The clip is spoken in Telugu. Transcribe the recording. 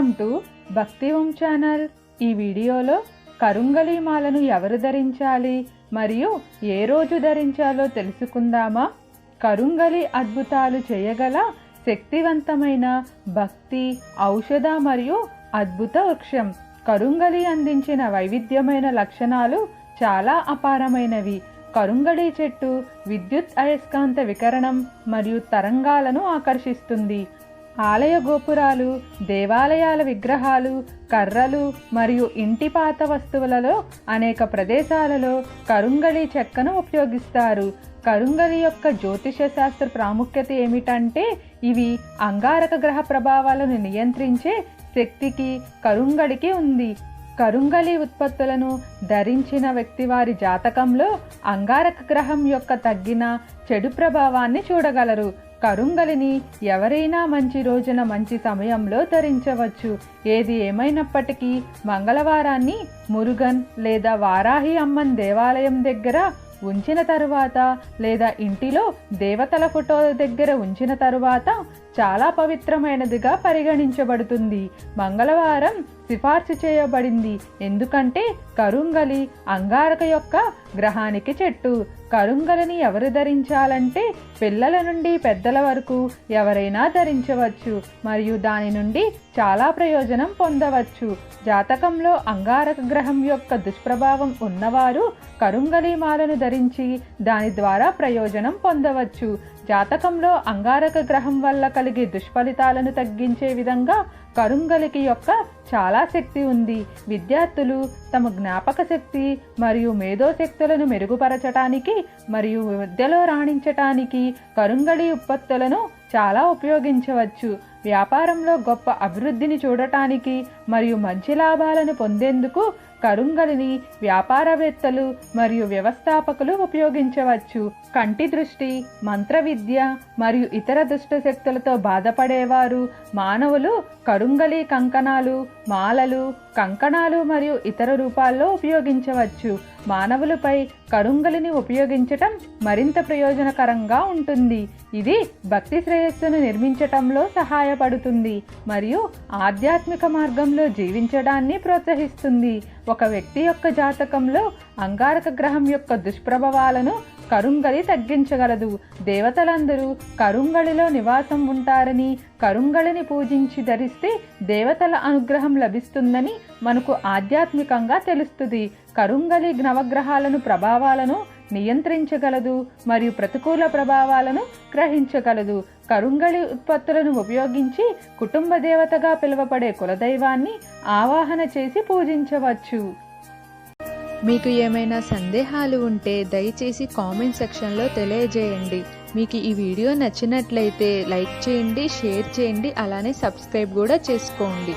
వెల్కమ్ టు భక్తి ఓం ఛానల్. ఈ వీడియోలో కరుంగలి మాలను ఎవరు ధరించాలి మరియు ఏ రోజు ధరించాలో తెలుసుకుందామా? కరుంగలి అద్భుతాలు చేయగల శక్తివంతమైన భక్తి ఔషధ మరియు అద్భుత వృక్షం. కరుంగలి అందించిన వైవిధ్యమైన లక్షణాలు చాలా అపారమైనవి. కరుంగలి చెట్టు విద్యుత్ అయస్కాంత వికరణం మరియు తరంగాలను ఆకర్షిస్తుంది. ఆలయ గోపురాలు, దేవాలయాల విగ్రహాలు, కర్రలు మరియు ఇంటి పాత వస్తువులలో అనేక ప్రదేశాలలో కరుంగలి చెక్కను ఉపయోగిస్తారు. కరుంగలి యొక్క జ్యోతిష శాస్త్ర ప్రాముఖ్యత ఏమిటంటే ఇవి అంగారక గ్రహ ప్రభావాలను నియంత్రించే శక్తికి కరుంగలికి ఉంది. కరుంగలి ఉత్పత్తులను ధరించిన వ్యక్తి వారి జాతకంలో అంగారక గ్రహం యొక్క తగ్గిన చెడు ప్రభావాన్ని చూడగలరు. కరుంగలిని ఎవరైనా మంచి రోజున మంచి సమయంలో ధరించవచ్చు. ఏది ఏమైనప్పటికీ మంగళవారాన్ని మురుగన్ లేదా వారాహి అమ్మన్ దేవాలయం దగ్గర ఉంచిన తరువాత లేదా ఇంటిలో దేవతల ఫోటో దగ్గర ఉంచిన తరువాత చాలా పవిత్రమైనదిగా పరిగణించబడుతుంది. మంగళవారం సిఫార్సు చేయబడింది ఎందుకంటే కరుంగలి అంగారక యొక్క గ్రహానికి చెట్టు. కరుంగలిని ఎవరు ధరించాలంటే పిల్లల నుండి పెద్దల వరకు ఎవరైనా ధరించవచ్చు మరియు దాని నుండి చాలా ప్రయోజనం పొందవచ్చు. జాతకంలో అంగారక గ్రహం యొక్క దుష్ప్రభావం ఉన్నవారు కరుంగలి మాలను ధరించి దాని ద్వారా ప్రయోజనం పొందవచ్చు. జాతకంలో అంగారక గ్రహం వల్ల కలిగే దుష్ఫలితాలను తగ్గించే విధంగా కరుంగలికి యొక్క చాలా శక్తి ఉంది. విద్యార్థులు తమ జ్ఞాపక శక్తి మరియు మేధోశక్తులను మెరుగుపరచటానికి మరియు విద్యలో రాణించటానికి కరుంగలి ఉత్పత్తులను చాలా ఉపయోగించవచ్చు. వ్యాపారంలో గొప్ప అభివృద్ధిని చూడటానికి మరియు మంచి లాభాలను పొందేందుకు కరుంగలిని వ్యాపారవేత్తలు మరియు వ్యవస్థాపకులు ఉపయోగించవచ్చు. కంటి దృష్టి, మంత్ర విద్య మరియు ఇతర దుష్ట శక్తులతో బాధపడేవారు మానవులు కరుంగలి కంకణాలు, మాలలు, కంకణాలు మరియు ఇతర రూపాల్లో ఉపయోగించవచ్చు. మానవులపై కరుంగలిని ఉపయోగించటం మరింత ప్రయోజనకరంగా ఉంటుంది. ఇది భక్తి శ్రేయస్సును నిర్మించటంలో సహాయపడుతుంది మరియు ఆధ్యాత్మిక మార్గంలో జీవించడాన్ని ప్రోత్సహిస్తుంది. ఒక వ్యక్తి యొక్క జాతకంలో అంగారక గ్రహం యొక్క దుష్ప్రభావాలను కరుంగలి తగ్గించగలదు. దేవతలందరూ కరుంగలిలో నివాసం ఉంటారని, కరుంగలిని పూజించి ధరిస్తే దేవతల అనుగ్రహం లభిస్తుందని మనకు ఆధ్యాత్మికంగా తెలుస్తుంది. కరుంగలి నవగ్రహాలను ప్రభావాలను నియంత్రించగలదు మరియు ప్రతికూల ప్రభావాలను గ్రహించగలదు. కరుంగలి ఉత్పత్తులను ఉపయోగించి కుటుంబ దేవతగా పిలువబడే కులదైవాన్ని ఆవాహన చేసి పూజించవచ్చు. మీకు ఏమైనా సందేహాలు ఉంటే దయచేసి కామెంట్ సెక్షన్లో తెలియజేయండి. మీకు ఈ వీడియో నచ్చినట్లయితే లైక్ చేయండి, షేర్ చేయండి, అలానే సబ్స్క్రైబ్ కూడా చేసుకోండి.